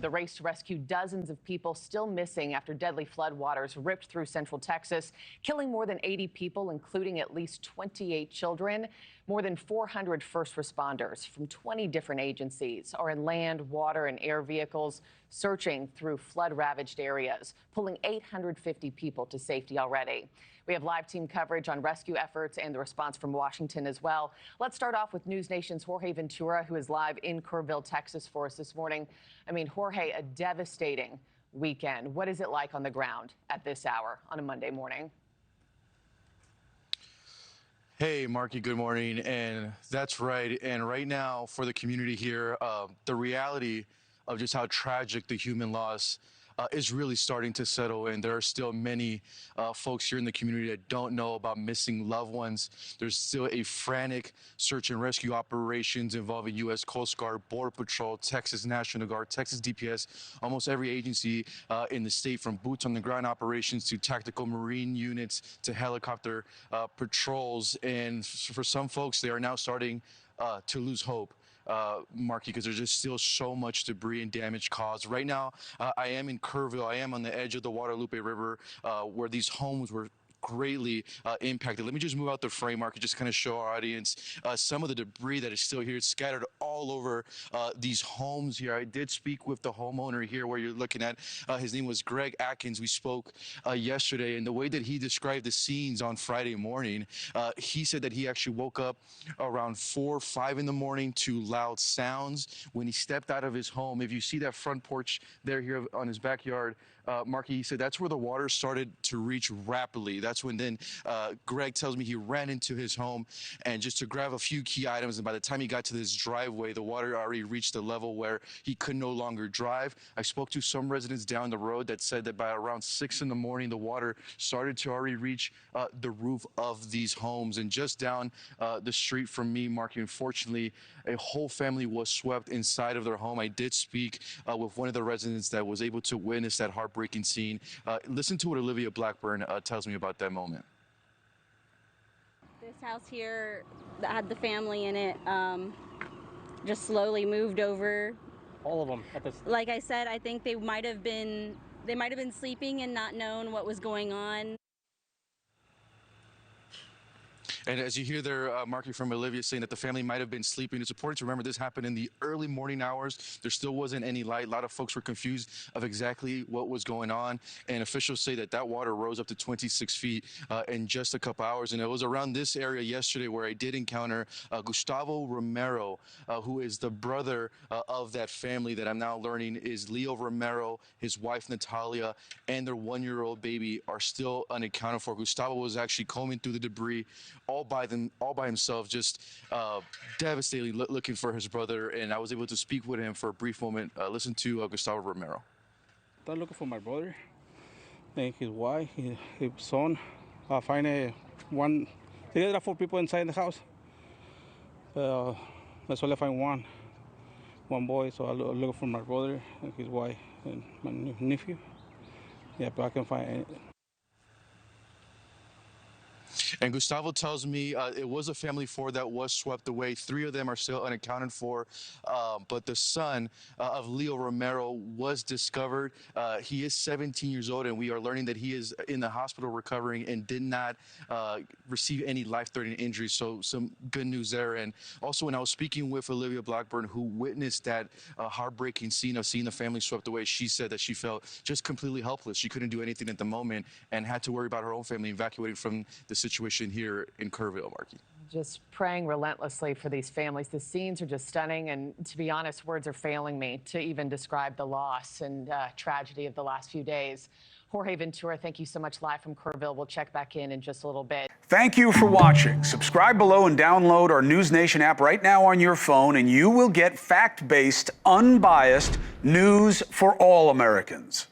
The race to rescue dozens of people still missing after deadly floodwaters ripped through central Texas, killing more than 80 people, including at least 28 children. More than 400 first responders from 20 different agencies are in land, water, and air vehicles searching through flood-ravaged areas, pulling 850 people to safety already. We have live team coverage on rescue efforts and the response from Washington as well. Let's start off with NewsNation's Jorge Ventura, who is live in Kerrville, Texas, for us this morning. I mean, Jorge, a devastating weekend. What is it like on the ground at this hour on a Monday morning? Hey, Markie, good morning. And that's right. And right now, for the community here, the reality of just how tragic the human loss is really starting to settle in. There are still many folks here in the community that don't know about missing loved ones. There's still a frantic search and rescue operations involving U.S. Coast Guard, Border Patrol, Texas National Guard, Texas DPS, almost every agency in the state, from boots on the ground operations to tactical Marine units to helicopter patrols. And for some folks, they are now starting to lose hope. Markie, because there's just still so much debris and damage caused. Right now, I am in Kerrville. I am on the edge of the Guadalupe River, where these homes were greatly impacted. Let me just move out the frame, Markie, just kind of show our audience some of the debris that is still here. It's scattered all over these homes here. I did speak with the homeowner here where you're looking at. His name was Greg Atkins. We spoke yesterday, and the way that he described the scenes on Friday morning, he said that he actually woke up around 4 or 5 in the morning to loud sounds when he stepped out of his home. If you see that front porch there here on his backyard, Markie, he said that's where the water started to reach rapidly. That's when then Greg tells me he ran into his home and just to grab a few key items. And by the time he got to this driveway, the water already reached a level where he could no longer drive. I spoke to some residents down the road that said that by around 6 in the morning, the water started to already reach the roof of these homes. And just down the street from me, Markie, unfortunately, a whole family was swept inside of their home. I did speak with one of the residents that was able to witness that heartbreaking scene. Listen to what Olivia Blackburn tells me about that moment. This house here that had the family in it just slowly moved over. All of them at this. Like I said, I think they might have been sleeping and not known what was going on. And as you hear there, Markie, from Olivia saying that the family might have been sleeping, it's important to remember this happened in the early morning hours. There still wasn't any light. A lot of folks were confused of exactly what was going on. And officials say that that water rose up to 26 feet in just a couple hours. And it was around this area yesterday where I did encounter Gustavo Romero, who is the brother of that family that I'm now learning is Leo Romero, his wife Natalia, and their 1-year-old baby are still unaccounted for. Gustavo was actually combing through the debris all by himself, just devastatingly looking for his brother, and I was able to speak with him for a brief moment. Listen to Gustavo Romero. I'm looking for my brother and his wife, his son. I find one. There are 4 people inside the house. That's all I find one boy. So I look for my brother and his wife and my nephew. Yeah, but I can find. And Gustavo tells me it was a family of 4 that was swept away. 3 of them are still unaccounted for, but the son of Leo Romero was discovered. He is 17 years old, and we are learning that he is in the hospital recovering and did not receive any life-threatening injuries, so some good news there. And also, when I was speaking with Olivia Blackburn, who witnessed that heartbreaking scene of seeing the family swept away, she said that she felt just completely helpless. She couldn't do anything at the moment and had to worry about her own family evacuating from the situation here in Kerrville, Markie. Just praying relentlessly for these families. The scenes are just stunning, and to be honest, words are failing me to even describe the loss and tragedy of the last few days. Jorge Ventura, thank you so much, live from Kerrville. We'll check back in just a little bit. Thank you for watching. Subscribe below and download our NewsNation app right now on your phone, and you will get fact-based, unbiased news for all Americans.